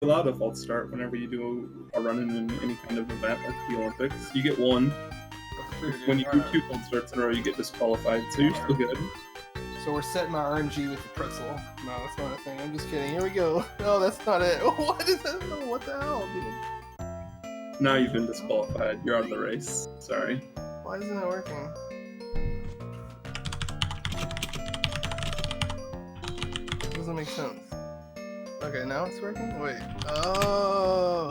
without a false start whenever you do a run in any kind of event like the Olympics. You get one. When you do 2 false starts in a row, you get disqualified, so you're still good. So we're setting our RNG with the pretzel. No, that's not a thing. I'm just kidding. Here we go. No, that's not it. What is that? What the hell, dude? Now you've been disqualified. You're out of the race. Sorry. Why isn't it working? Doesn't make sense. Okay, now it's working? Wait. Oh.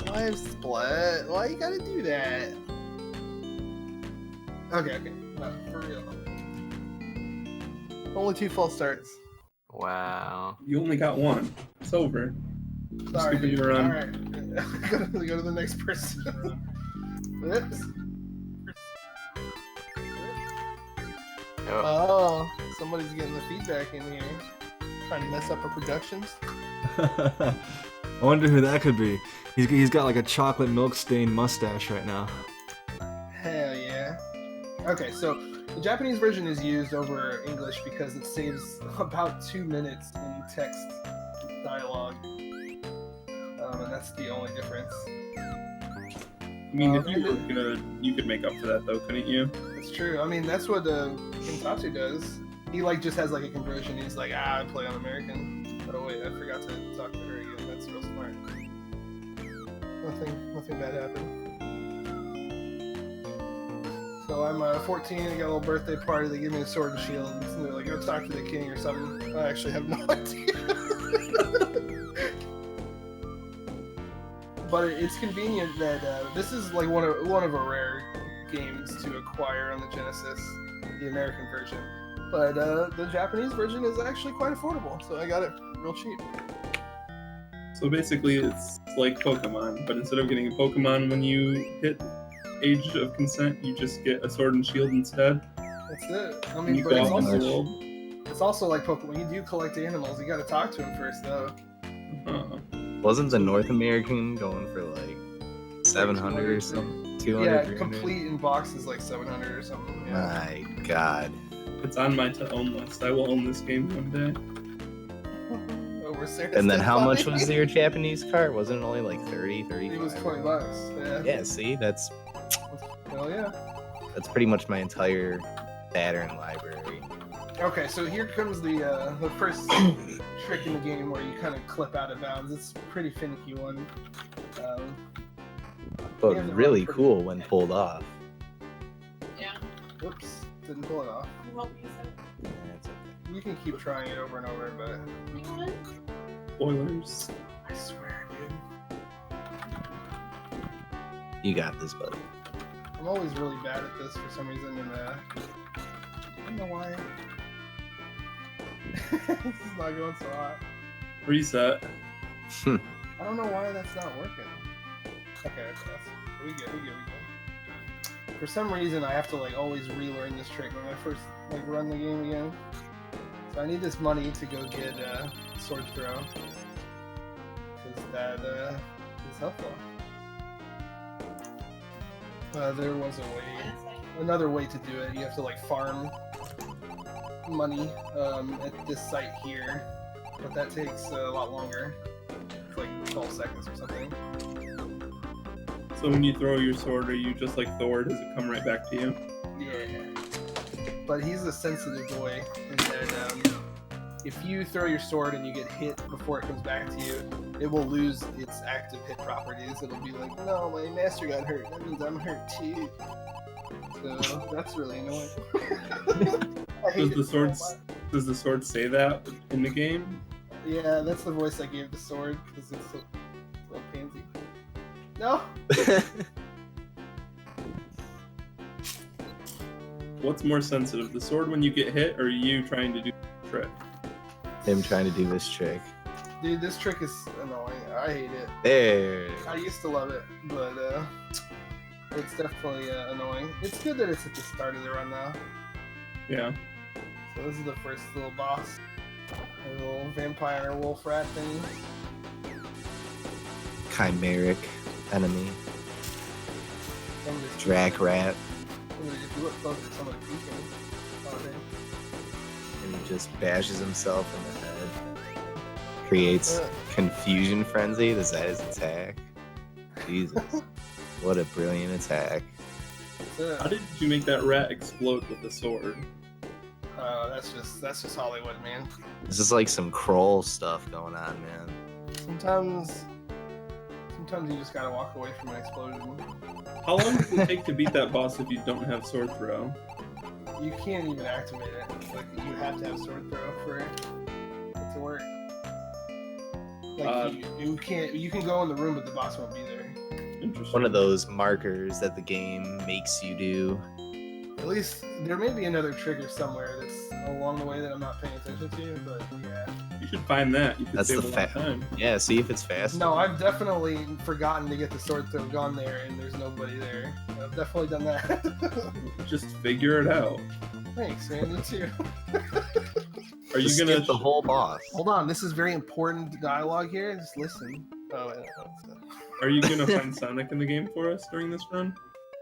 Why split? Why you gotta do that? Okay. No, for real. Only 2 false starts. Wow. You only got 1. It's over. Sorry, Just give dude. you a run. Alright. Go to the next person. Whoops. Oh, somebody's getting the feedback in here. Trying to mess up our productions. I wonder who that could be. He's got like a chocolate milk stained mustache right now. Hell yeah. Okay, so the Japanese version is used over English because it saves about 2 minutes in text dialogue. And that's the only difference. I mean, if you were good, you could make up for that, though, couldn't you? It's true. I mean, that's what King Tatsu does. He just has a conversion. He's like, I play on American. Oh wait, I forgot to talk to her again. That's real smart. Nothing bad happened. So I'm 14. I got a little birthday party. They give me a sword and shield. And they're like, go talk to the king or something. I actually have no idea. But it's convenient that this is like one of a rare games to acquire on the Genesis, the American version. But the Japanese version is actually quite affordable, so I got it real cheap. So basically, it's like Pokemon, but instead of getting a Pokemon when you hit age of consent, you just get a sword and shield instead. That's it. I And mean, you but go out in the world. it's also like Pokemon. You do collect animals. You got to talk to them first, though. Wasn't the North American going for like 700 or something? 200? Yeah, 300? complete in boxes like 700 or something. Yeah. My God. It's on my to-own list. I will own this game one day. Over And then how much was your Japanese cart? Wasn't it only like 30, 35? It was $20. Yeah. Yeah, see, that's Hell yeah. pretty much my entire Saturn library. Okay, so here comes the first trick in the game where you kind of clip out of bounds. It's a pretty finicky one. But Yeah, the really run cool when pulled off. Yeah. Whoops, didn't pull it off. You won't use it. Yeah, it's okay. You can keep trying it over and over, but Spoilers. I swear, dude. You got this, buddy. I'm always really bad at this for some reason, and I don't know why. This is not going so hot. Reset. I don't know why that's not working. Okay, we go. For some reason, I have to always relearn this trick when I first run the game again. So I need this money to go get sword throw, because that is helpful. There was another way to do it. You have to farm money at this site here, but that takes a lot longer. It's like 12 seconds or something. So when you throw your sword, are you just like Thor? Does it come right back to you? Yeah. But he's a sensitive boy in that if you throw your sword and you get hit before it comes back to you, it will lose its active hit properties. It'll be like, no, my master got hurt. That means I'm hurt too. So that's really annoying. Does the sword say that in the game? Yeah, that's the voice I gave the sword because it's a little pansy. No. What's more sensitive, the sword when you get hit, or you trying to do the trick? Him trying to do this trick. Dude, this trick is annoying. I hate it. There. I used to love it, but it's definitely annoying. It's good that it's at the start of the run now. Yeah. So this is the first little boss. A little vampire wolf rat thing. Chimeric enemy. Somebody's Drac rat. If you look closer, somebody peeking. Oh, And he just bashes himself in the head. Creates confusion frenzy. Is that his attack? Jesus. What a brilliant attack. How did you make that rat explode with the sword? That's just Hollywood, man. This is like some Kroll stuff going on, man. Sometimes you just gotta walk away from an explosion. How long does it take to beat that boss if you don't have sword throw? You can't even activate it. Like you have to have sword throw for it to work. Like you can't. You can go in the room, but the boss won't be there. Interesting. One of those markers that the game makes you do. At least there may be another trigger somewhere that's along the way that I'm not paying attention to. But yeah. You should find that. You could That's save the a lot of fact. time. Yeah, see if it's fast. No, I've definitely forgotten to get the sword throw gone there, and there's nobody there. I've definitely done that. Just figure it out. Thanks, man. You too. Are you Just gonna skip the whole boss? Hold on, this is very important dialogue here. Just listen. Oh, wait, Are you gonna find Sonic in the game for us during this run?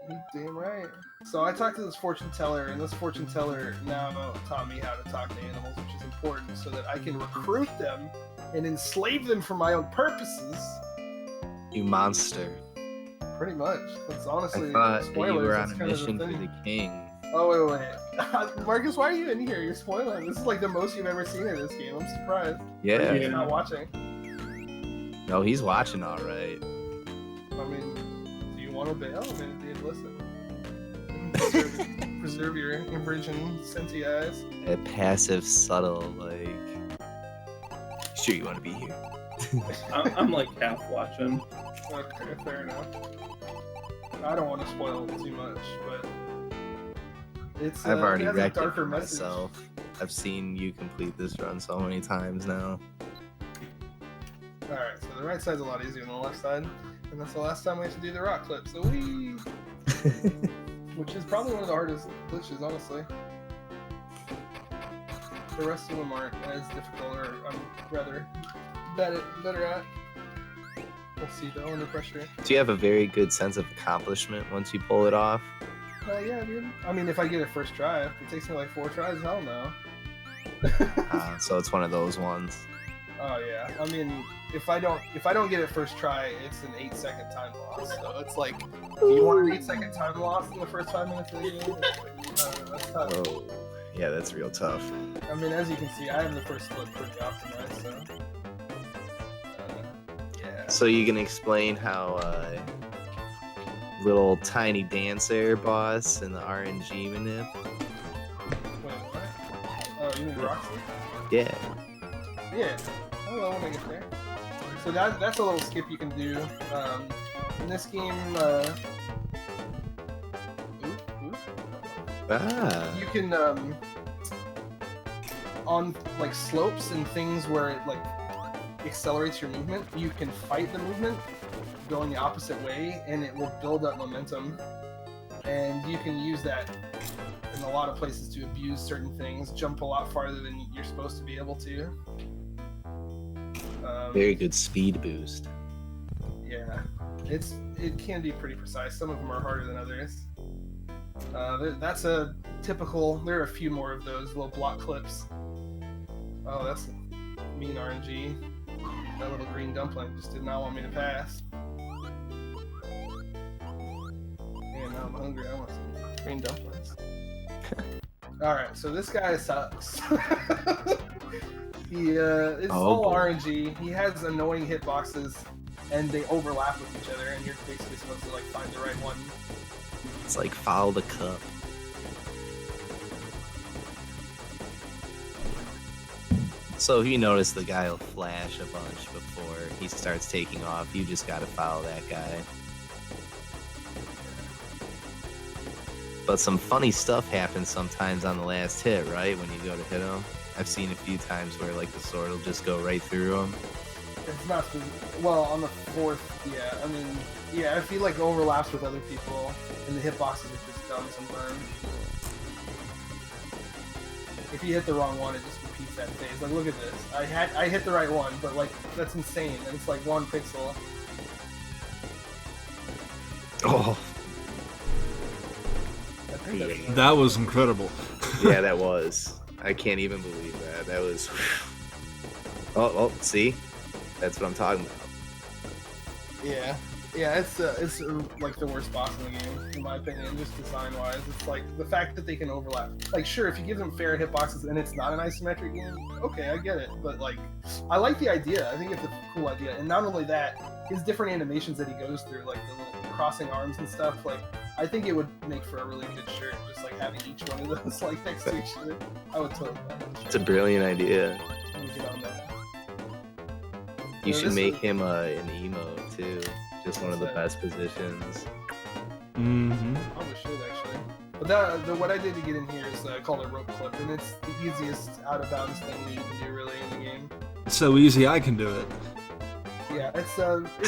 you're damn right. So I talked to this fortune teller, and this fortune teller now taught me how to talk to animals, which is important so that I can recruit them and enslave them for my own purposes. You monster. Pretty much. That's honestly I thought that spoilers. you were That's on a kind of mission the for thing. the king. Oh wait. Marcus, why are you in here? You're spoiling. This is like the most you've ever seen in this game. I'm surprised. Yeah. You're not watching. No, he's watching all right. I mean, do you want to bail? I mean, dude, listen. Preserve your virgin Centy eyes. A passive, subtle, like. Sure, you want to be here. I'm like half watching. Okay, fair enough. I don't want to spoil it too much, but it's. I've already it has wrecked a it darker for message. myself. I've seen you complete this run so many times now. All right, so the right side's a lot easier than the left side, and that's the last time we have to do the rock clip. So we, which is probably one of the hardest glitches, honestly. The rest of them aren't as difficult, or I'm rather better at. We'll see though, under pressure. Do you have a very good sense of accomplishment once you pull it off? Yeah, dude. I mean, if I get it first try, if it takes me like 4 tries, hell no. So it's one of those ones. Oh yeah. I mean, if I don't get it first try, it's an 8-second time loss. So it's like, do you want an 8-second time loss in the first 5 minutes of the game? That's tough. Oh, yeah, that's real tough. I mean, as you can see, I have the first split pretty optimized. So yeah. So you can explain how little tiny dancer boss and the RNG manip? Wait, what? Oh, you mean Roxy? Yeah. Yeah. I don't know when I get there. So that's a little skip you can do. In this game, you can on like slopes and things where it like accelerates your movement, you can fight the movement going the opposite way, and it will build up momentum. And you can use that in a lot of places to abuse certain things, jump a lot farther than you're supposed to be able to. Very good speed boost. Yeah, it can be pretty precise. Some of them are harder than others. That's a typical. There are a few more of those little block clips. Oh, that's mean RNG. That little green dumpling just did not want me to pass. Man, now I'm hungry. I want some green dumplings. Alright, so this guy sucks. It's all boy. RNG. He has annoying hitboxes, and they overlap with each other, and you're basically supposed to like find the right one. It's like follow the cup. So if you notice the guy will flash a bunch before he starts taking off, you just gotta follow that guy. But some funny stuff happens sometimes on the last hit, right? When you go to hit him. I've seen a few times where like the sword will just go right through him. It's not well on the fourth. Yeah, I mean, yeah, if he like overlaps with other people, and the hitboxes are just dumb sometimes. If you hit the wrong one, it just repeats that phase. Like, look at this. I hit the right one, but like that's insane. And it's like 1 pixel. Oh, I think that's That was incredible. yeah, that was. I can't even believe that. That was. Oh, see? That's what I'm talking about. Yeah. Yeah, it's like the worst boss in the game, in my opinion, just design-wise. It's like the fact that they can overlap. Like, sure, if you give them fair hitboxes and it's not an isometric game, okay, I get it. But like, I like the idea. I think it's a cool idea. And not only that, his different animations that he goes through, like the little crossing arms and stuff. Like, I think it would make for a really good shirt, just like having each one of those like next to each other. I would totally buy that. It's a brilliant idea. Let me get on that. You No, should this make is- him an emo too. Just one of the What's best positions. Mm-hmm. Probably should actually. But what I did to get in here is called a rope clip, and it's the easiest out of bounds thing that you can do really in the game. It's so easy I can do it. Yeah, it's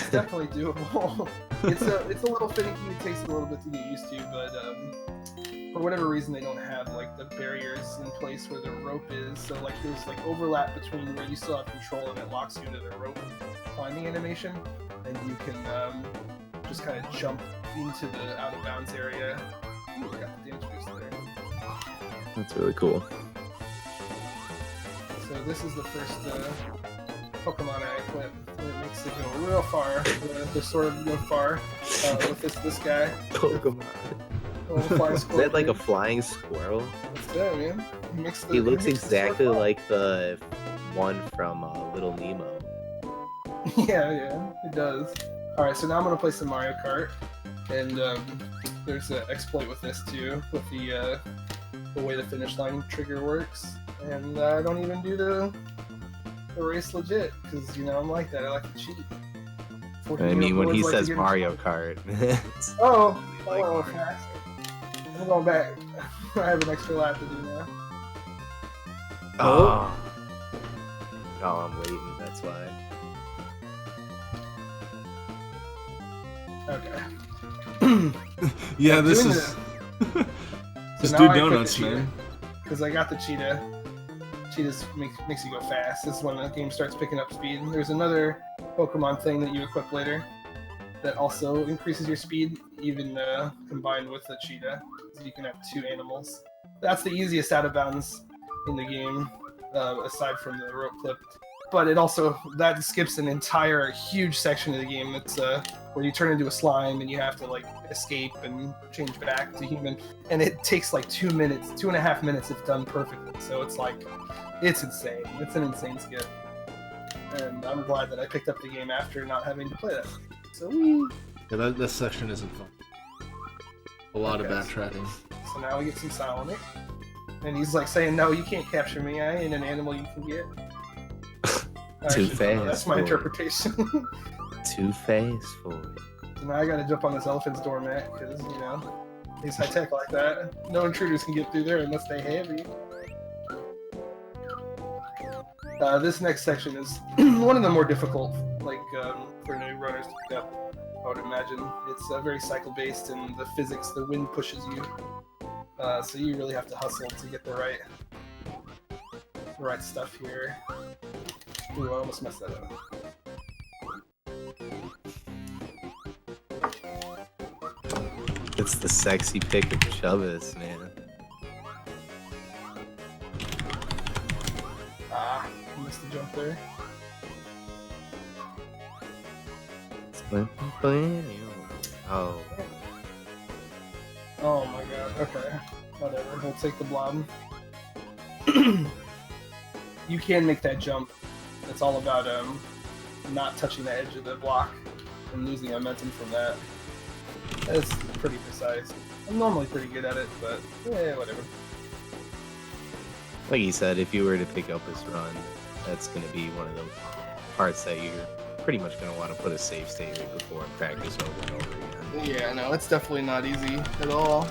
definitely doable. It's a little finicky. It takes a little bit to get used to, but for whatever reason they don't have like the barriers in place where the rope is. So like there's like overlap between where you still have control and it locks you to the rope climbing animation, and you can just kind of jump into the out of bounds area. Ooh, I got the damage boost there. That's really cool. So this is the first Pokemon I equip. It makes it go real far. The sort of go far with this guy. Pokemon. Little flying Is that like a flying squirrel? That's it, man. He looks makes the exactly sword like the one from Little Nemo. fly. Yeah, it does. All right, so now I'm gonna play some Mario Kart, and there's an exploit with this too, with the way the finish line trigger works, and I don't even do the race legit because I'm like that. I like to cheat. I mean, when he Boys like to says get- Mario Kart, it's Oh, like oh, Mario. fast. I'm going back. I have an extra lap to do now. Oh. Oh, I'm waiting. That's why. Okay. Yeah, I'm this doing is. So Just now do I equip donuts, the cheetah, man. because I got the cheetah. Cheetahs makes you go fast. This is when the game starts picking up speed. There's another Pokemon thing that you equip later that also increases your speed, even combined with the cheetah. So you can have two animals. That's the easiest out of bounds in the game, aside from the rope clip. But it also that skips an entire huge section of the game. It's where you turn into a slime and you have to like escape and change back to human, and it takes like 2 minutes, 2.5 minutes if done perfectly. So it's like, it's insane. It's an insane skip, and I'm glad that I picked up the game after not having to play that. So wee. Yeah, that section isn't fun. A lot of Okay. backtracking. So now we get some Sonic, and he's like saying, "No, you can't capture me. I ain't an animal you can get." Too Actually, no, fast that's my for it. interpretation. Too fast for it. So now I gotta jump on this elephant's doormat because he's high tech like that. No intruders can get through there unless they heavy. This next section is one of the more difficult, like for new runners to pick up. I would imagine it's very cycle based, and the physics, the wind pushes you, so you really have to hustle to get the right stuff here. Ooh, I almost messed that up. It's the sexy pick of Chubbus, man. Ah, I missed the jump there. Oh, Oh my god, okay. Whatever, we'll take the blob. You can make that jump. It's all about not touching the edge of the block and losing momentum from that. It's pretty precise. I'm normally pretty good at it, but whatever. like you said, if you were to pick up this run, that's going to be one of the parts that you're pretty much going to want to put a save state right before and practice over and over again. Yeah, no, it's definitely not easy at all.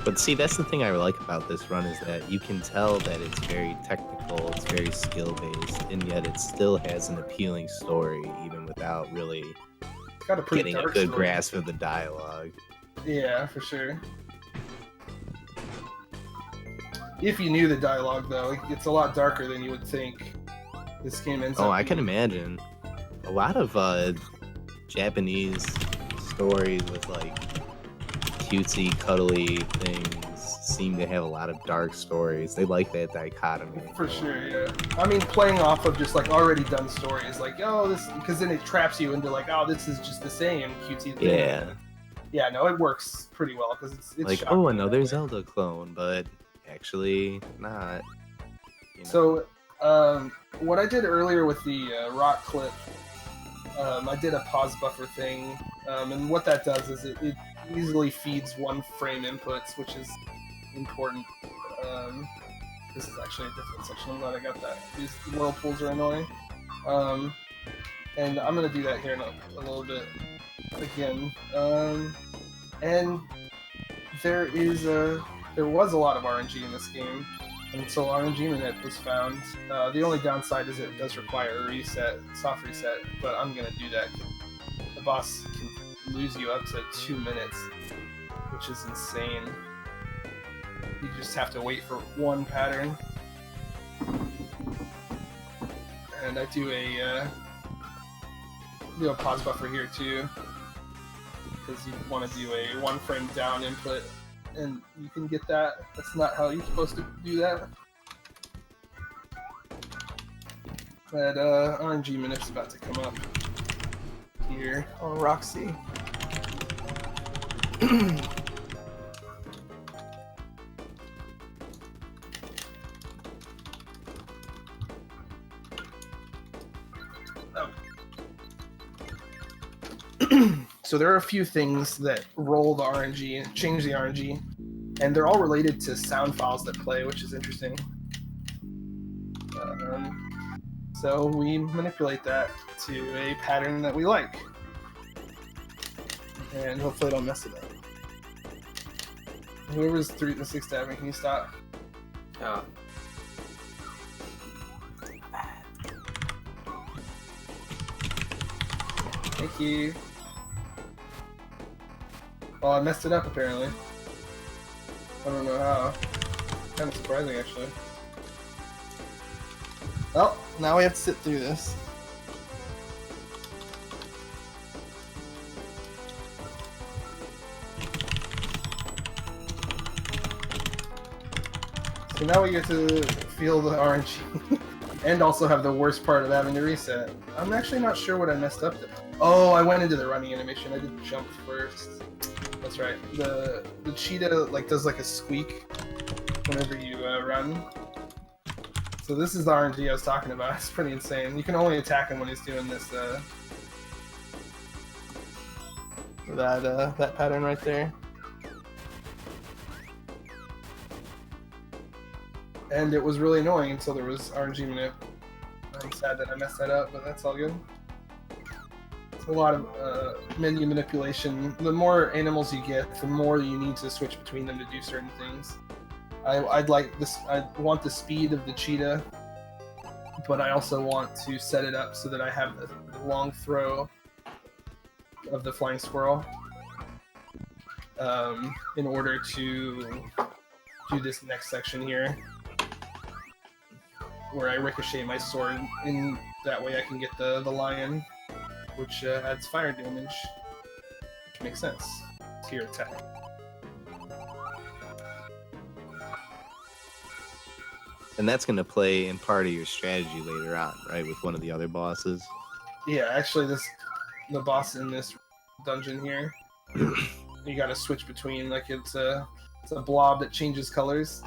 But see, that's the thing I like about this run is that you can tell that it's very technical, it's very skill-based, and yet it still has an appealing story, even without really It's got a pretty getting a dark good story. grasp of the dialogue. Yeah, for sure. If you knew the dialogue, though, it's a lot darker than you would think. This game ends up. Oh, I can imagine. A lot of Japanese stories with like cutesy, cuddly things seem to have a lot of dark stories. They like that dichotomy. For sure, yeah. I mean, playing off of just like already done stories, like, oh, this, because then it traps you into like, oh, this is just the same cutesy thing. Yeah. Yeah, no, it works pretty well because it's Like, shocking oh, in that another way. Zelda clone, but actually not. You know? So, what I did earlier with the rock clip, I did a pause buffer thing, and what that does is it easily feeds one frame inputs, which is important. This is actually a different section. I'm glad I got that. These whirlpools are annoying. And I'm going to do that here in a little bit again. And there was a lot of RNG in this game, and so RNG minute was found. The only downside is it does require a reset, soft reset, but I'm going to do that. The boss can lose you up to 2 minutes, which is insane. You just have to wait for one pattern. And I do a pause buffer here too, because you want to do a 1 frame down input, and you can get that. That's not how you're supposed to do that. But RNG minute's about to come up here on Roxy. So there are a few things that roll the RNG and change the RNG, and they're all related to sound files that play, which is interesting. So we manipulate that to a pattern that we like, and hopefully I don't mess it up. Whoever's 3 to 6 stabbing, can you stop? Oh. Thank you. Well, I messed it up apparently. I don't know how. Kind of surprising actually. Well, now we have to sit through this. So now we get to feel the RNG and also have the worst part of having to reset. I'm actually not sure what I messed up there. Oh, I went into the running animation. I did jump first. That's right. The cheetah like does like a squeak whenever you run. So this is the RNG I was talking about. It's pretty insane. You can only attack him when he's doing this that pattern right there. And it was really annoying until there was RNG minute. I'm sad that I messed that up, but that's all good. It's a lot of menu manipulation. The more animals you get, the more you need to switch between them to do certain things. I'd like this. I want the speed of the cheetah, but I also want to set it up so that I have the long throw of the flying squirrel in order to do this next section here, where I ricochet my sword, and that way I can get the lion, which adds fire damage, which makes sense to your attack. And that's going to play in part of your strategy later on, right? With one of the other bosses. Yeah, actually, the boss in this dungeon here, you gotta switch between, like, it's a blob that changes colors,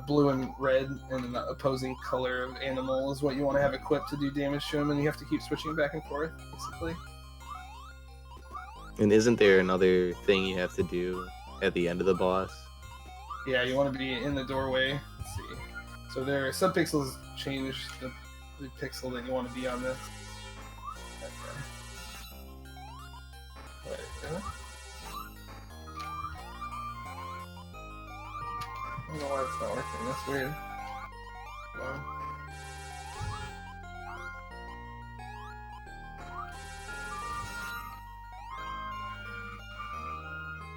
blue and red, and the opposing color of animal is what you want to have equipped to do damage to him, and you have to keep switching back and forth, basically. And isn't there another thing you have to do at the end of the boss? Yeah, you want to be in the doorway. Let's see. So there are subpixels change the pixel that you want to be on this. Wait, really? I don't know why it's not working. That's weird. Wow.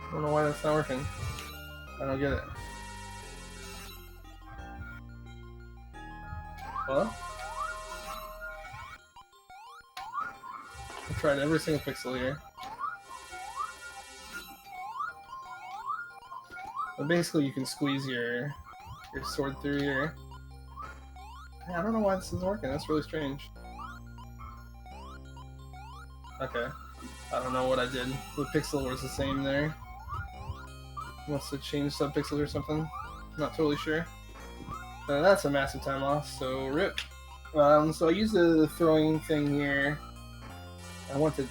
I don't know why that's not working. I don't get it. Hello? I tried every single pixel here. But basically, you can squeeze your sword through here. I don't know why this isn't working. That's really strange. Okay. I don't know what I did. The pixel was the same there. Must have changed subpixels or something. Not totally sure. That's a massive time loss, so rip. So I use the throwing thing here. I want to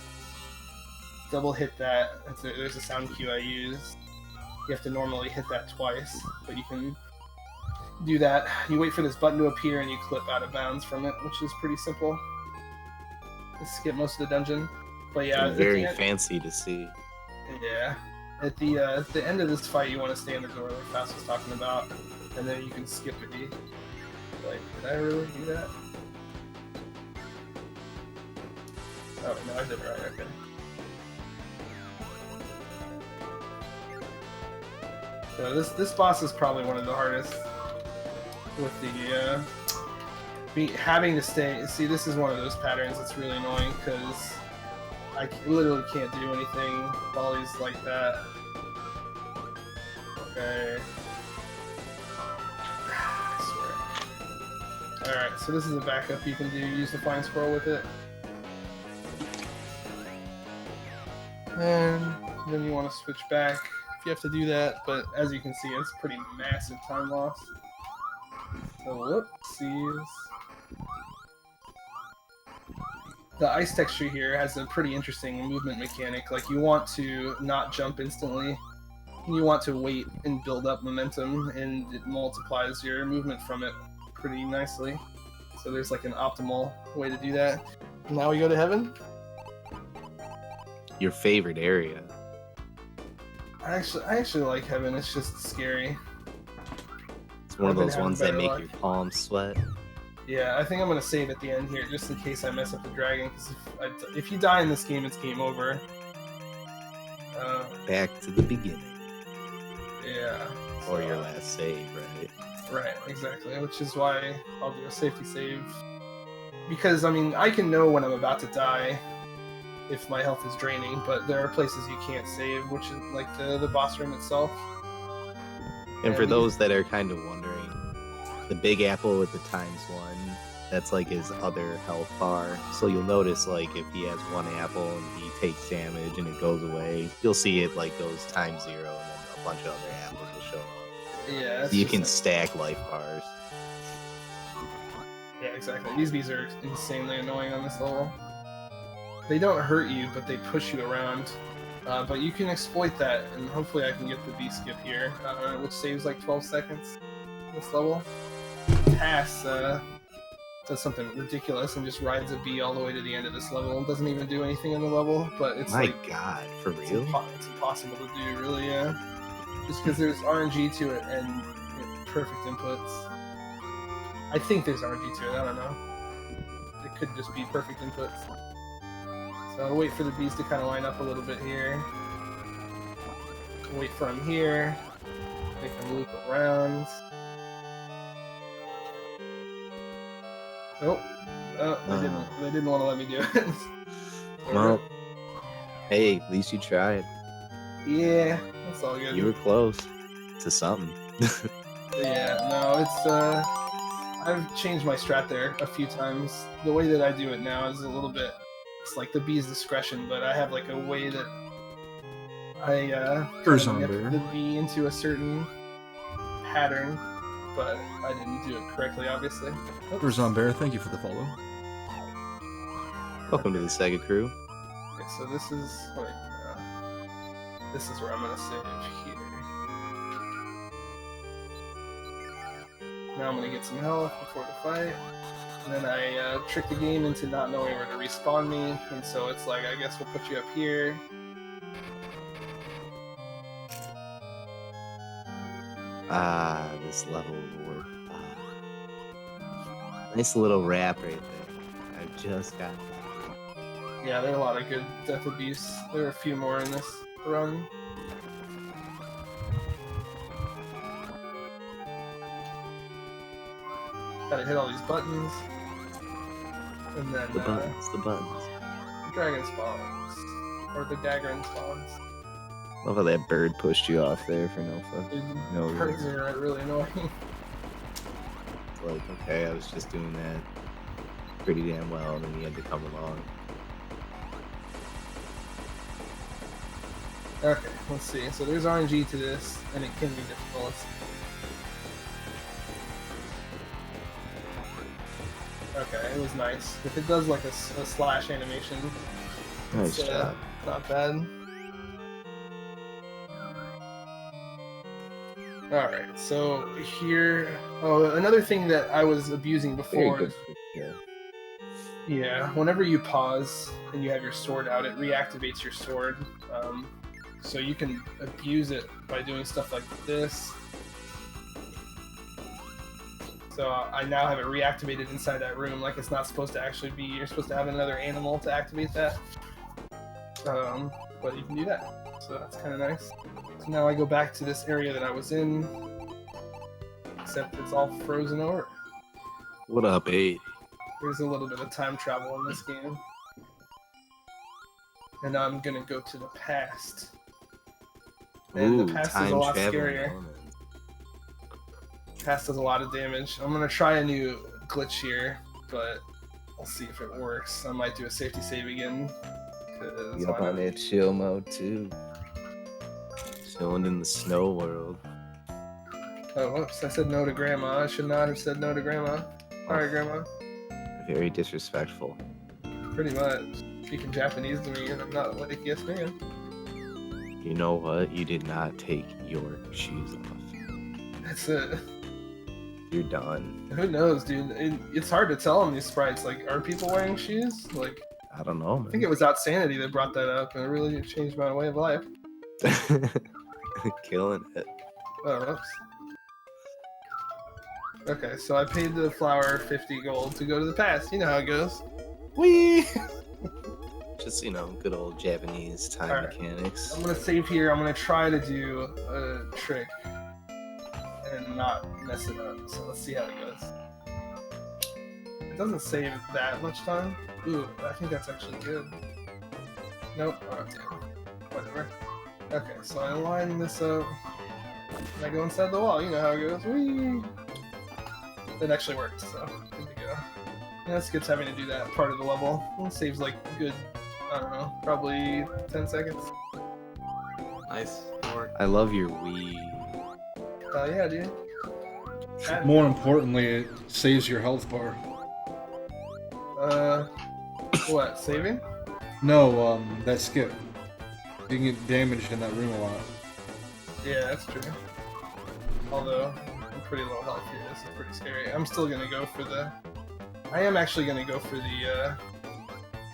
double hit that. There's a sound cue I use. You have to normally hit that twice, but you can do that. You wait for this button to appear and you clip out of bounds from it, which is pretty simple. Just skip most of the dungeon. But yeah, It's very fancy to see. Yeah. At the end of this fight, you want to stay in the door like Fast was talking about, and then you can skip it. Like, did I really do that? Oh, no, I did it right, okay. So this boss is probably one of the hardest with the having to stay. See, this is one of those patterns that's really annoying because I literally can't do anything while he's like that. Okay. I swear. Alright, so this is a backup you can do. Use the flying squirrel with it. And then you want to switch back if you have to do that, but as you can see, it's pretty massive time loss. So, whoopsies. The ice texture here has a pretty interesting movement mechanic. Like, you want to not jump instantly. You want to wait and build up momentum, and it multiplies your movement from it pretty nicely. So there's like an optimal way to do that. Now we go to heaven. Your favorite area. I actually like heaven. It's just scary. It's one of I've been those having ones that better make luck. your palms sweat. Yeah, I think I'm gonna save at the end here just in case I mess up the dragon. Because if you die in this game, it's game over. Back to the beginning. Yeah. Or so- your last save, right? Right, exactly. Which is why I'll do a safety save. Because, I mean, I can know when I'm about to die if my health is draining, but there are places you can't save, which is like the boss room itself. And for Yeah, those that are kind of wondering, the big apple with the ×1, that's like his other health bar. So you'll notice, like, if he has one apple and he takes damage and it goes away, you'll see it like goes ×0 and then a bunch of other apples will show up. Yeah, So you can stack life bars. Yeah, exactly. These bees are insanely annoying on this level. They don't hurt you, but they push you around. But you can exploit that, and hopefully I can get the bee skip here, which saves like 12 seconds this level. Pass does something ridiculous and just rides a bee all the way to the end of this level. It doesn't even do anything in the level, but it's My like God, for it's, real? it's impossible to do, really. Yeah, just because there's RNG to it and perfect inputs. I think there's RNG to it. I don't know. It could just be perfect inputs. So I'll wait for the bees to kind of line up a little bit here. Wait for them here. Make them loop around. Oh, they didn't want to let me do it. Well, hey, at least you tried. Yeah, that's all good. You were close to something. Yeah, no, it's I've changed my strat there a few times. The way that I do it now is a little bit, it's like the bee's discretion, but I have like a way that I Curzon get bear. the bee into a certain pattern, but I didn't do it correctly, obviously. Oops. Curzon Bear, thank you for the follow. Welcome to the SegaCrew. Okay, so this is this is where I'm gonna save here. Now I'm gonna get some health before the fight. And then I trick the game into not knowing where to respawn me, and so it's like, I guess we'll put you up here. Ah, this level will work. Ah. Nice little rap right there. I just got that. Yeah, there are a lot of good death abuse. There are a few more in this run. Gotta hit all these buttons. And then The buttons, the buttons. dragon spawns. Or the Dagron spawns. Love how that bird pushed you off there for no fucking no Birds reason. are really annoying. Like, okay, I was just doing that pretty damn well, and then you had to come along. Okay, let's see. So there's RNG to this, and it can be difficult. Okay, it was nice. If it does like a slash animation, Nice it's job. not bad. Alright, so here... Oh, another thing that I was abusing Very before... good. Yeah. Yeah, whenever you pause and you have your sword out, it reactivates your sword. So you can abuse it by doing stuff like this. So I now have it reactivated inside that room, like it's not supposed to actually be. You're supposed to have another animal to activate that. But you can do that. So that's kind of nice. So now I go back to this area that I was in, except it's all frozen over. What up, 8? There's a little bit of time travel in this game. And now I'm gonna go to the past. And Ooh, the past is time a lot traveling scarier. element. Past does a lot of damage. I'm gonna try a new glitch here, but I'll see if it works. I might do a safety save again. You up on that chill mode too. Chilling in the snow world. Oh, whoops! I said no to Grandma. I should not have said no to Grandma. Sorry, Grandma. Very disrespectful. Pretty much. Speaking Japanese to me, and I'm not like, yes, man. You know what? You did not take your shoes off. That's it. You're done. Who knows, dude? It's hard to tell on these sprites. Like, are people wearing shoes? Like, I don't know, man. I think it was Outsanity that brought that up, and it really changed my way of life. Killing it. Oh, whoops. Okay, so I paid the flower 50 gold to go to the past. You know how it goes. Whee! Just, good old Japanese time Alright. mechanics. I'm gonna save here. I'm gonna try to do a trick and not mess it up. So let's see how it goes. It doesn't save that much time. Ooh, I think that's actually good. Nope. Oh, damn. Whatever. Okay, so I line this up. And I go inside the wall. You know how it goes. Whee! It actually worked, so good to go. Yeah, it skips having to do that part of the level. It saves like good, I don't know, probably 10 seconds. Nice work. I love your Wii. Yeah, dude. More importantly, it saves your health bar. What, saving? No, that skip. You can get damaged in that room a lot. Yeah, that's true. Although, I'm pretty low health here, this is pretty scary. I'm still gonna go for the... I am actually gonna go for the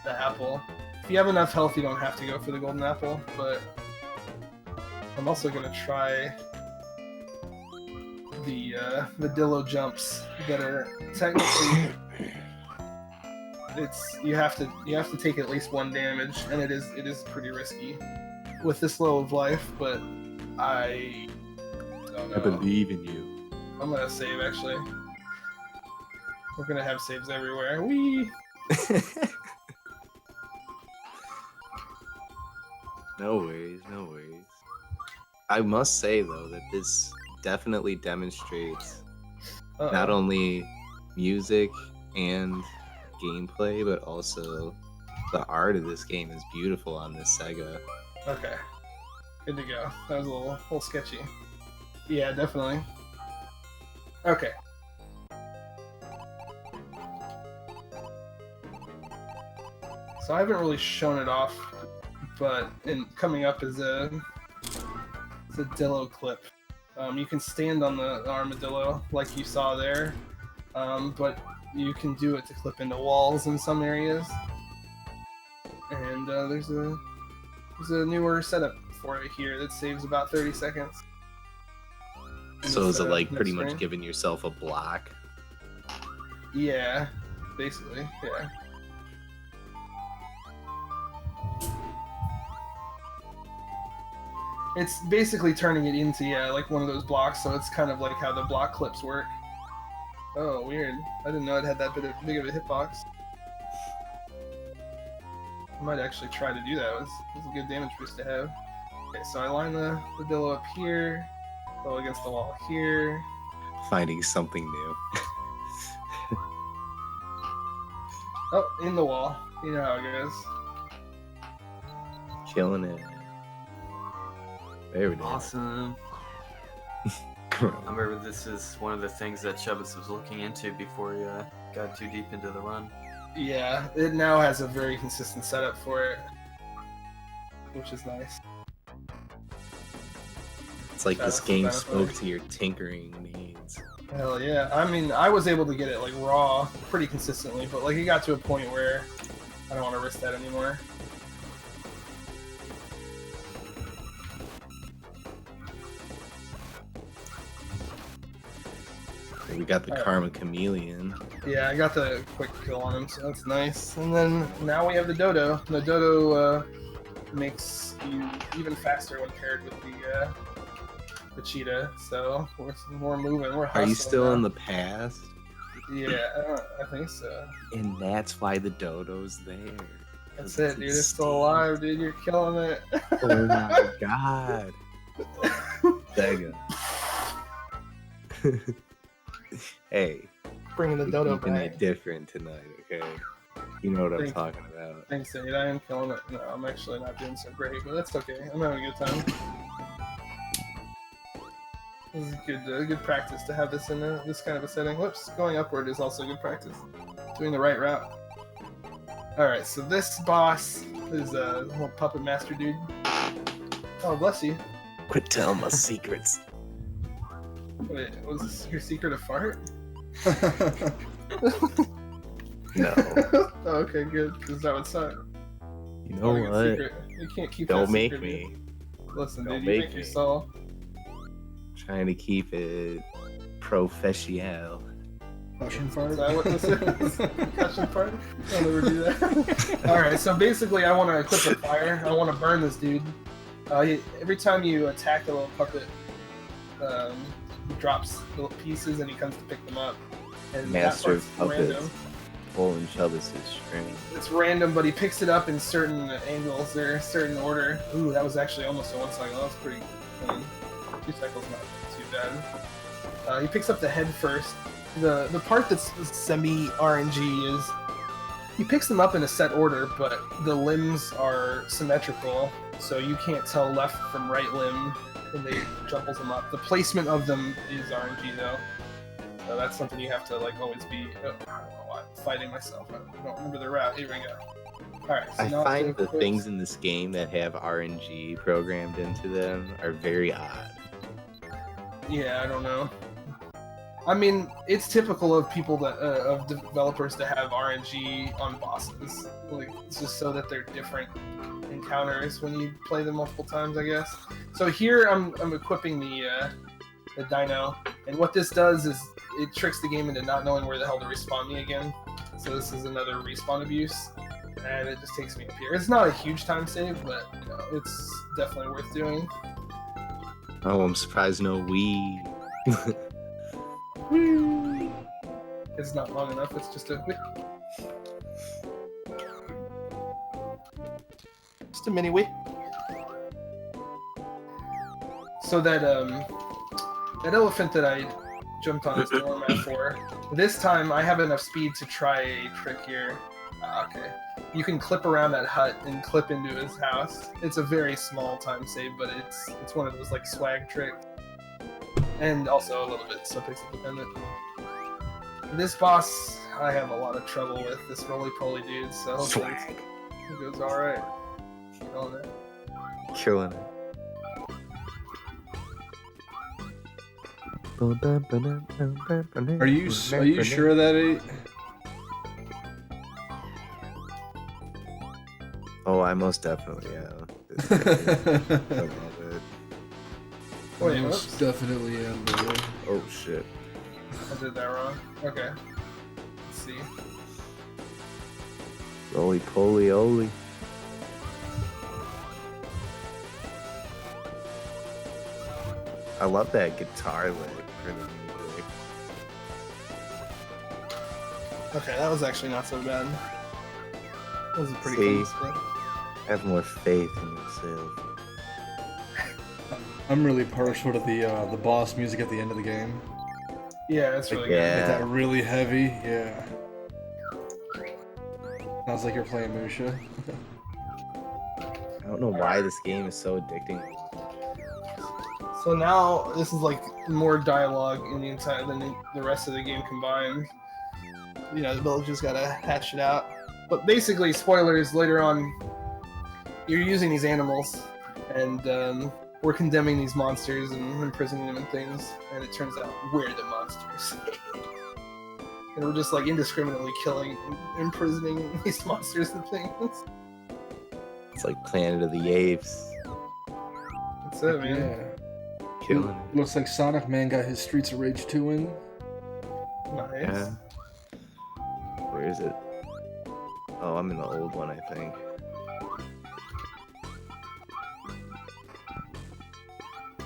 apple. If you have enough health, you don't have to go for the golden apple, but... I'm also gonna try the Dillo jumps that are technically... you have to take at least 1 damage, and it is pretty risky with this low of life, but I don't know. I believe in you. I'm gonna save actually. We're gonna have saves everywhere. Whee! No worries, no worries. I must say though that this definitely demonstrates not only music and gameplay, but also the art of this game is beautiful on this Sega. Okay. Good to go. That was a little sketchy. Yeah, definitely. Okay. So I haven't really shown it off, but coming up is a Dillo clip. You can stand on the armadillo like you saw there, but you can do it to clip into walls in some areas. And there's a newer setup for it here that saves about 30 seconds. So is it like pretty much screen. giving yourself a block? Yeah, basically, yeah. It's basically turning it into, like one of those blocks, so it's kind of like how the block clips work. Oh, weird. I didn't know it had that big of a hitbox. I might actually try to do that. It's a good damage boost to have. Okay, so I line the Dillo up here, go against the wall here. Finding something new. Oh, in the wall. You know how it goes. Killing it. There we go. Awesome. I remember this is one of the things that Chubbus was looking into before he got too deep into the run. Yeah, it now has a very consistent setup for it, which is nice. It's like Yeah, this that's game the spoke benefit. to your tinkering needs. Hell yeah. I mean, I was able to get it like raw pretty consistently, but like it got to a point where I don't want to risk that anymore. We got the Alright. Karma Chameleon. Yeah, I got the quick kill on him, so that's nice. And then now we have the Dodo. The Dodo makes you even faster when paired with the cheetah. So we're moving. We're Are hustling you still now. in the past? Yeah, I think so. And that's why the dodo's there. That's 'Cause it, dude. It's still alive, dude. You're killing it. Oh my god. Sega. Hey, Bringing the we're Dodo keeping back. it different tonight, okay? You know what I'm Thanks. talking about. Thanks, dude. I am killing it. No, I'm actually not doing so great, but that's okay. I'm having a good time. This is good practice to have this in this kind of a setting. Whoops, going upward is also good practice. Doing the right route. Alright, so this boss is a little puppet master dude. Oh, bless you. Quit telling my secrets. Wait, was this your secret of fart? No. Oh, okay, good, because that would suck. You know Good what? secret. You can't keep Don't that make secret, me. dude. Listen, Don't dude, make you make me. yourself. Trying to keep it professional. Russian Is fart. that what this is? Concussion fart? I'll never do that. Alright, so basically I want to equip a fire. I want to burn this dude. Every time you attack the little puppet, he drops little pieces and he comes to pick them up. And Master that of part's puppets. random. Pulling Chubbus' string. It's random, but he picks it up in certain angles or a certain order. Ooh, that was actually almost a 1 cycle. That was pretty clean. 2 cycles not too bad. He picks up the head first. The part that's semi-RNG is he picks them up in a set order, but the limbs are symmetrical, so you can't tell left from right limb when they jumbles them up. The placement of them is RNG though. So that's something you have to like always be. I don't know why I'm fighting myself. I don't remember the route. Here we go. All right. So I now find it's the equip- things in this game that have RNG programmed into them are very odd. Yeah, I don't know. I mean, it's typical of people that of developers to have RNG on bosses. Like, it's just so that they're different encounters when you play them multiple times, I guess. So here I'm equipping the dino, and what this does is it tricks the game into not knowing where the hell to respawn me again. So this is another respawn abuse, and it just takes me up here. It's not a huge time save, but you know, it's definitely worth doing. Oh, I'm surprised no Wii. It's not long enough. It's just a mini wee. So that elephant that I jumped on this doormat for, this time I have enough speed to try a trick here. Okay. You can clip around that hut and clip into his house. It's a very small time save, but it's one of those like swag tricks. And also a little bit sub-pixel dependent. This boss I have a lot of trouble with, this roly-poly dude, so hopefully Swag. it goes alright. Killing it. Killing it. Are you sure that it? Oh, I most definitely am. I love it. Wait, Most whoops. definitely am. Bro. Oh shit. I did that wrong. Okay. Let's see. Roly poly oly. I love that guitar lick for the music. Okay, that was actually not so bad. That was a pretty See? clean split. Have more faith in yourself. I'm really partial to the boss music at the end of the game. Yeah, it's really Yeah. Like that really heavy, yeah. Sounds like you're playing Musha. I don't know why this game is so addicting. good. So now this is like more dialogue in the entire than the rest of the game combined. You know, the villagers gotta hatch it out. But basically, spoilers, later on, you're using these animals, and we're condemning these monsters and imprisoning them and things, and it turns out we're the monsters. And we're just like indiscriminately killing, imprisoning these monsters and things. It's like Planet of the Apes. That's it, man. Yeah. Killing it. Looks like Sonic Man got his Streets of Rage 2 in. Nice. Yeah. Where is it? Oh, I'm in the old one, I think.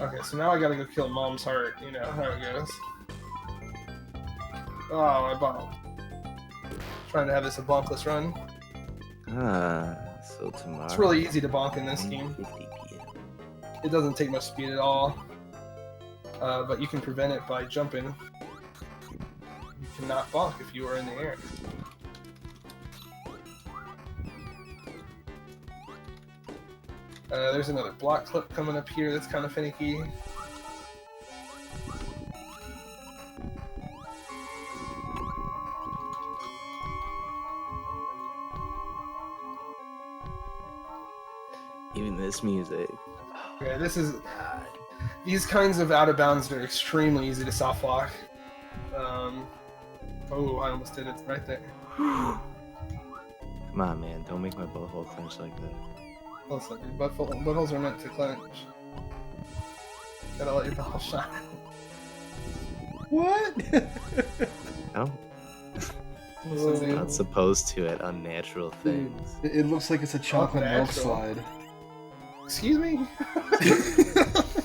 Okay, so now I gotta go kill Mom's heart. You know how it goes. Oh, I bombed. Trying to have this a bonkless run. Ah, so tomorrow. It's really easy to bonk in this game. 50 p.m. It doesn't take much speed at all. But you can prevent it by jumping. You cannot bonk if you are in the air. There's another block clip coming up here that's kind of finicky. Even this music. Okay, this is... these kinds of out of bounds are extremely easy to soft lock. Oh, I almost did it right there. Come on, man. Don't make my butthole clench like that. Listen, your buttholes are meant to clench. Gotta let your butthole shine. What? No, Listen, dude. not supposed to at unnatural things. It looks like it's a chocolate milk Natural. slide. Excuse me?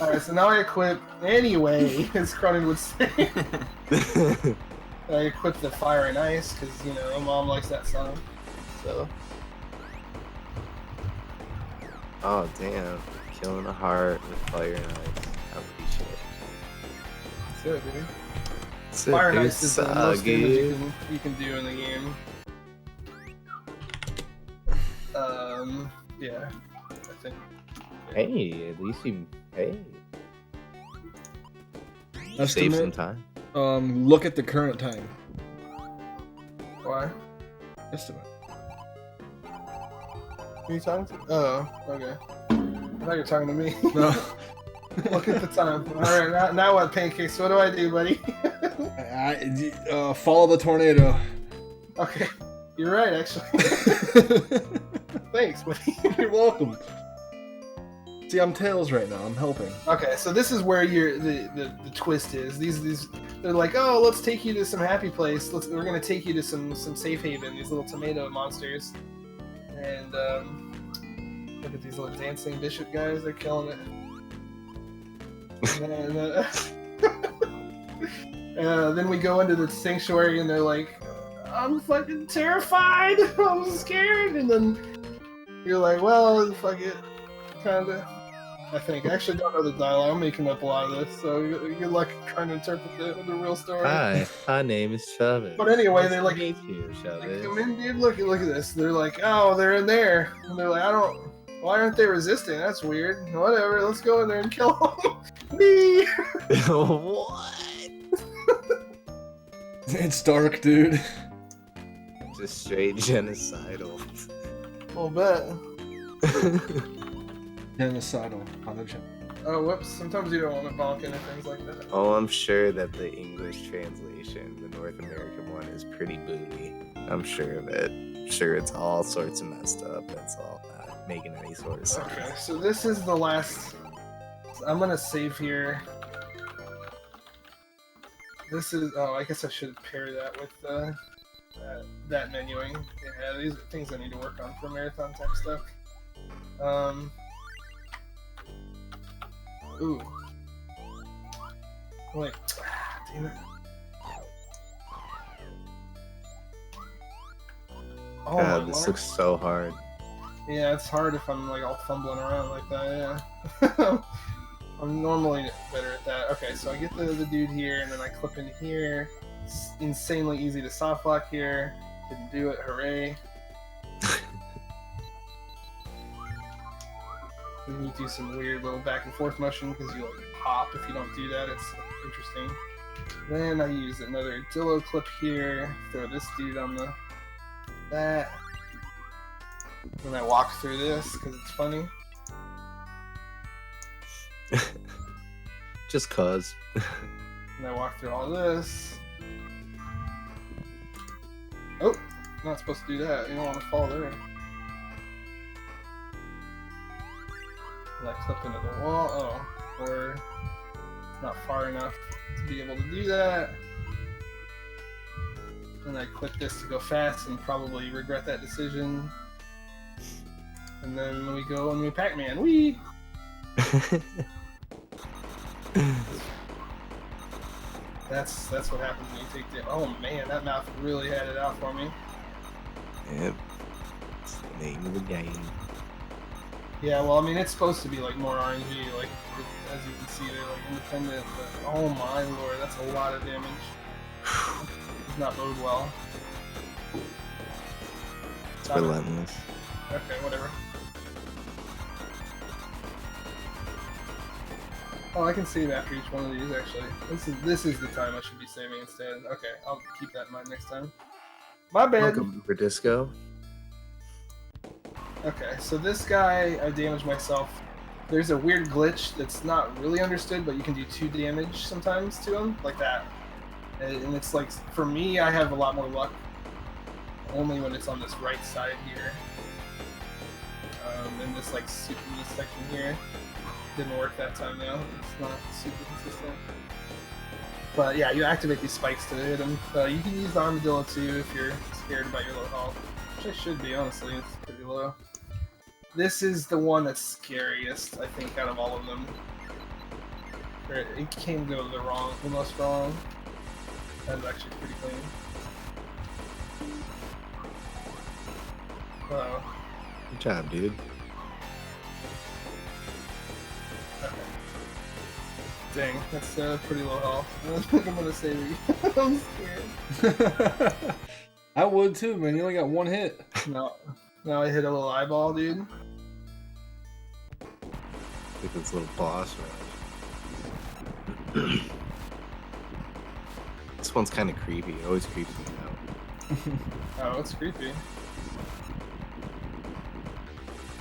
Alright, so now I equip, anyway, as Cronin would say, I equip the fire and ice, because, you know, Mom likes that song. So, Oh, damn. Killing a heart with fire and ice. Holy shit. that's it, dude. It's a Fire and good ice is the most damage saga. you can do in the game. Yeah, I think. Hey, at least you. Hey. Save Estimate, some time. look at the current time. Why? Estimate. Who are you talking to? Oh, okay. I thought you were talking to me. No. Look at the time. Alright, now what, Pancakes? What do I do, buddy? Follow the tornado. Okay. You're right, actually. Thanks, buddy. You're welcome. See, I'm Tails right now. I'm helping. Okay, so this is where the twist is. These they're like, oh, let's take you to some happy place. We're gonna take you to some safe haven. These little tomato monsters, and look at these little dancing bishop guys. They're killing it. And then we go into the sanctuary, and they're like, I'm fucking terrified. I'm scared. And then you're like, well, fuck it, kinda. I think. I actually don't know the dialogue. I'm making up a lot of this, so good luck trying to interpret the real story. Hi, my name is Chubbus. But anyway, Nice they to like, meet you, they Chubbus. come in, dude. Look at this. They're like, oh, they're in there, and they're like, why aren't they resisting? That's weird. Whatever. Let's go in there and kill them. Me. What? It's dark, dude. Just straight genocidal. I'll bet. Genocidal. Apology. Oh, whoops. Sometimes you don't want to bonk into things like that. Oh, I'm sure that the English translation, the North American one, is pretty booty. I'm sure of it. I'm sure it's all sorts of messed up. That's all not making any sort of sense. Okay, so this is the last. I'm gonna save here. This is. Oh, I guess I should pair that with that menuing. Yeah, these are things I need to work on for marathon type stuff. Ooh. Wait. Damn it. Oh, God, my this Lord. looks so hard. Yeah, it's hard if I'm like all fumbling around like that, yeah. I'm normally better at that. Okay, so I get the dude here, and then I clip in here. It's insanely easy to soft lock here. Didn't do it, hooray. Then you do some weird little back and forth motion because you like pop if you don't do that. It's interesting. Then I use another Dillo clip here. Throw this dude on that. Then I walk through this because it's funny. Just cause. And I walk through all this. Oh, not supposed to do that. You don't want to fall there. And I clip into the wall. Oh, or not far enough to be able to do that. And I clip this to go fast and probably regret that decision. And then we go and we Pac-Man. Whee! That's what happens when you take the. Oh man, that mouth really had it out for me. Yep. It's the name of the game. Yeah, well, I mean, it's supposed to be like more RNG, like as you can see, they're like independent. But oh my lord, that's a lot of damage. Does not bode well. It's relentless. Okay, whatever. Oh, I can save after each one of these. Actually, this is the time I should be saving instead. Okay, I'll keep that in mind next time. My bad. Welcome for disco. Okay, so this guy, I damaged myself. There's a weird glitch that's not really understood, but you can do 2 damage sometimes to him, like that. And it's like, for me, I have a lot more luck. Only when it's on this right side here. In this like super in this section here. Didn't work that time though. It's not super consistent. But yeah, you activate these spikes to hit him. You can use the armadillo too if you're scared about your low health. Which I should be, honestly. It's pretty low. This is the one that's scariest, I think, out of all of them. It can go the most wrong. That's actually pretty clean. Oh. Good job, dude. Okay. Dang, that's pretty low health. I don't think I'm gonna save you. I'm scared. I would too, man. You only got 1 hit. No. Now I hit a little eyeball, dude. Look at this little boss rush. This one's kind of creepy. It always creeps me out. Oh, it's creepy.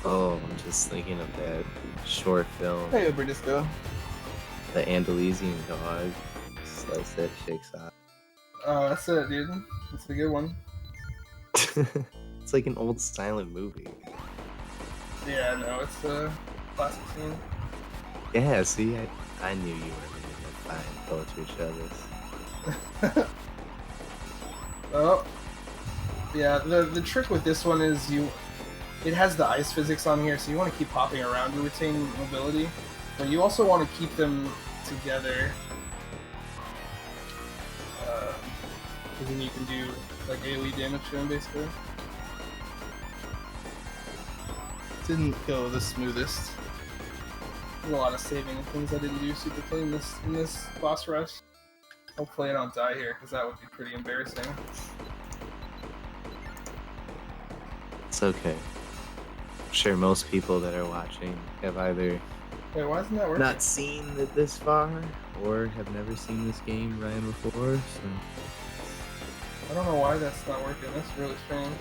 Oh, I'm just thinking of that short film, Hey, Disco. The Andalusian Dog. Slice that chick's eye. Oh, that's it, dude. That's a good one. It's like an old silent movie. Yeah, no, it's a classic scene. Yeah, see, I knew you were going to find poetry, Chubbus. Oh. Yeah, the trick with this one is it has the ice physics on here, so you want to keep popping around to retain mobility, but you also want to keep them together, because then you can do like AoE damage to them, basically. Didn't go the smoothest. There's a lot of saving and things I didn't do super clean in this boss rush. Hopefully I don't die here, because that would be pretty embarrassing. It's okay. I'm sure most people that are watching have either Wait, why isn't that working? not seen it this far or have never seen this game ran before, so... I don't know why that's not working. That's really strange.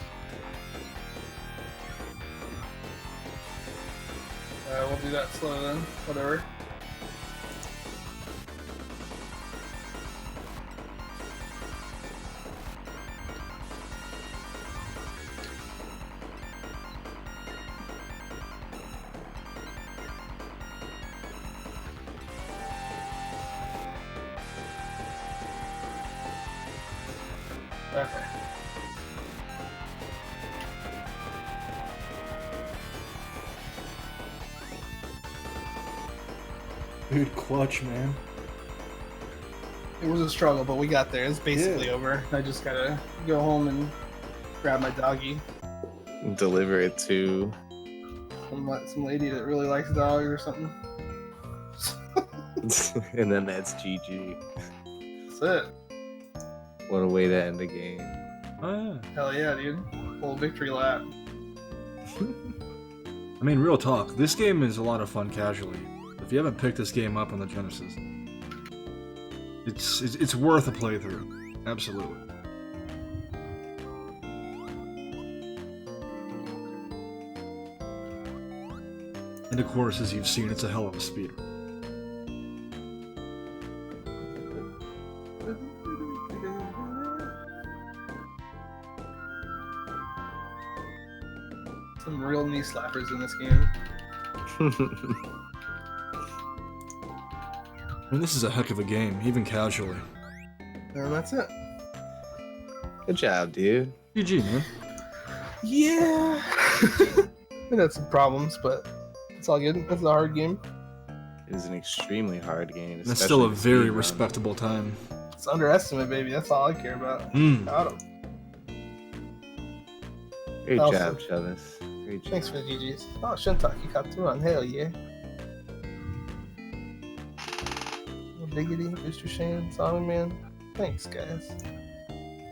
We'll do that slow then. Whatever. Okay. Dude, clutch, man. It was a struggle, but we got there. It's basically over. I just gotta go home and grab my doggy. Deliver it to... Some lady that really likes dogs or something. And then that's GG. That's it. What a way to end a game. Oh, Hell yeah, dude. Full victory lap. yeah. I mean, real talk. This game is a lot of fun casually. If you haven't picked this game up on the Genesis, it's worth a playthrough. Absolutely. And of course, as you've seen, it's a hell of a speed. Some real knee slappers in this game. I mean, this is a heck of a game, even casually. And that's it. Good job, dude. GG, man. Yeah. We had some problems, but it's all good. It's a hard game. It was an extremely hard game. That's still a especially the very speed run. respectable time. It's underestimate, baby. That's all I care about. Got him. Great Awesome. job, Chubbus. Great job. Thanks for the GGs. Oh, Shintaki Katsuran. Hell yeah. Biggity, Mr. Shane, Sonic Man. Thanks, guys.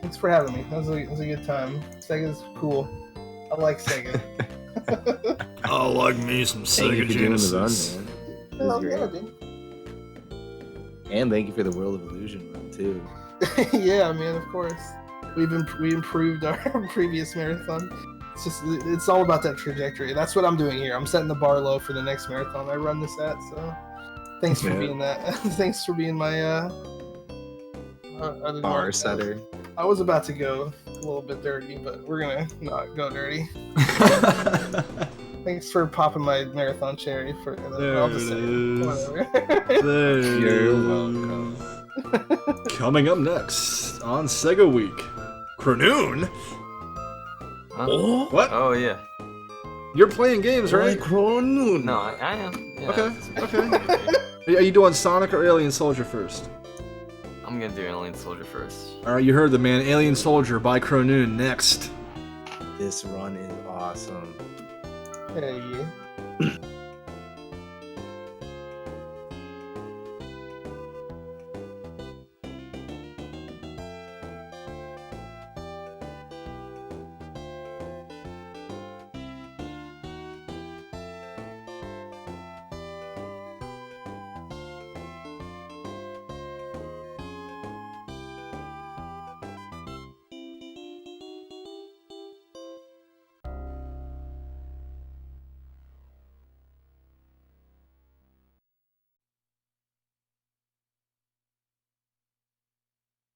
Thanks for having me. That was a good time. Sega's cool. I like Sega. I like me some Thank you Sega for doing the run, Genesis. man. It was Hell great. yeah, dude. And thank you for the World of Illusion run, too. Yeah, man, of course. We improved our previous marathon. It's all about that trajectory. That's what I'm doing here. I'm setting the bar low for the next marathon I run this at. So, thanks for being that. Thanks for being my other Bar mark. setter. I was about to go a little bit dirty, but we're gonna not go dirty. Thanks for popping my marathon cherry. There I'll just it say is. whatever. There it You're is. welcome. Coming up next on Sega Week, Cronoon. Huh? What? Oh yeah. You're playing games, right? No, I am. Yeah, Okay, it's- okay. Are you doing Sonic or Alien Soldier first? I'm gonna do Alien Soldier first. Alright, you heard the man. Alien Soldier by Cronoon next. This run is awesome. Hey,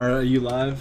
Alright, are you live?